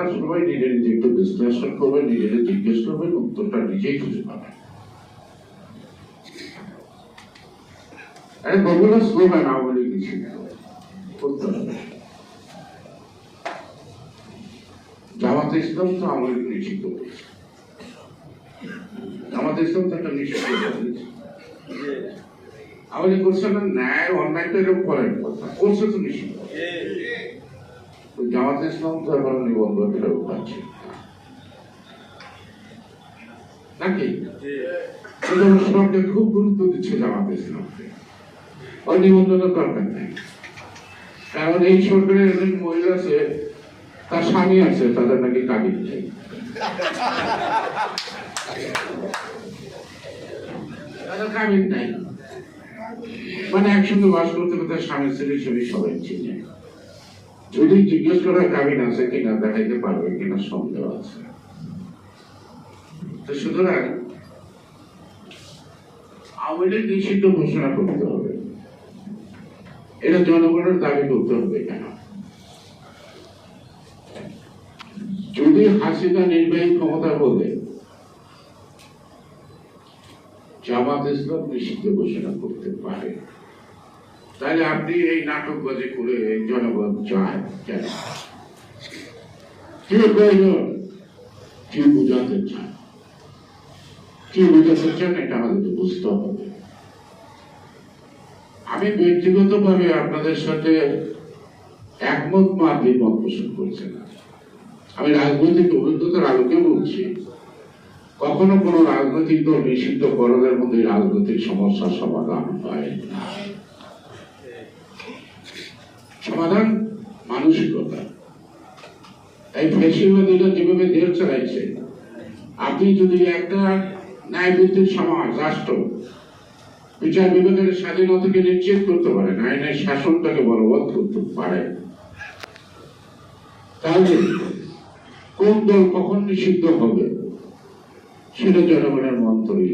আপনারা সবাই নিজে নিজে একটু বিশ্লেষণ করবেন, নিজেদের জিজ্ঞেস করবেন, উত্তরটা নিজেই খুঁজে পাবেন। বগুড়া স্লোগান আওয়ামী লীগ নিষিদ্ধ করতে হবে। জামাতে ইসলাম তো আওয়ামী লীগ নিষিদ্ধ করেছে, জামাতে ইসলাম তো একটা নিষিদ্ধ করেছে। আওয়ামী লীগ করছে না, ন্যায় অন্যায় তো এরকম করেন কথা করছে তো নিষিদ্ধ। জামাতে ইসলাম তো এখন নিবন্ধন ফেরত পাচ্ছে নাকি? সরকার খুব গুরুত্ব দিচ্ছে জামাতে ইসলামকে, ওই নিবন্ধনের দরকার নেই। কারণ এই সরকারের অনেক মহিলা আছে, তার স্বামী আছে, তাদের নাকি কাবিন নেই। তাদের কাবিন নাই, মানে একসঙ্গে বাস করতে করতে স্বামী স্ত্রী হিসেবে সবাই চিনে। যদি জিজ্ঞেস করা কাবিন আছে কিনা দেখাইতে পারবে কিনা সন্দেহ আছে। তো সুতরাং আওয়ামী লীগ নিষিদ্ধ ঘোষণা করতে হবে, এটা জনগণের দাবি করতে হবে কেন? যদি হাসিনা নির্বাহী ক্ষমতা বলে জামাত ইসলাম নিষিদ্ধ ঘোষণা করতে পারে, তাহলে আপনি এই নাটকবাজি করে জনগণ চায় কেন? কি প্রয়োজন? কি বোঝাতে চান? কি বোঝাতে চান এটা আমাদের বুঝতে হবে। আমি ব্যক্তিগতভাবে আপনাদের সাথে একমত বা দ্বিমত পোষণ করছি না। আমি রাজনৈতিক অভিজ্ঞতার আলোকে বলছি, কখনো কোনো রাজনৈতিক দল নিষিদ্ধ করণের মধ্যে রাজনৈতিক সমস্যার সমাধান হয় না। সমাধান মানসিকতা। এই ফ্যাসিবাদীরা যেভাবে দেশ চালাইছে, আপনি যদি একটা ন্যায়ভিত্তিক সমাজ, রাষ্ট্র বিচার বিভাগের স্বাধীনতাকে নিশ্চিত করতে পারেন, আইনের শাসনটাকে বলবৎ করতে পারেন, তাহলে কোন দল কখন নিষিদ্ধ হবে সেটা জনগণের মন্তরই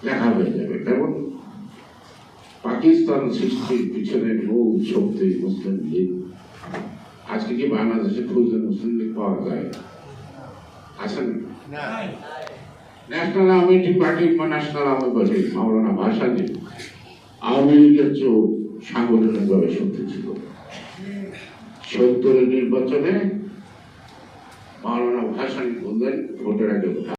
লেখা হয়ে যাবে। কারণ পাকিস্তান সৃষ্টির পিছনে মূল শক্তি মুসলিম লীগ। আজকে কি বাংলাদেশে খুঁজলে মুসলিম লীগ পাওয়া যায়? আছে না? ন্যাশনাল আওয়ামী পার্টি বা ন্যাশনাল আওয়ামী পার্টি মাওলানা ভাসানী আওয়ামী লীগের চেয়েও সাংগঠনিকভাবে শক্তি ছিল। ৭০-এর নির্বাচনে মাওলানা ভাসানী বললেন ভোটের আগে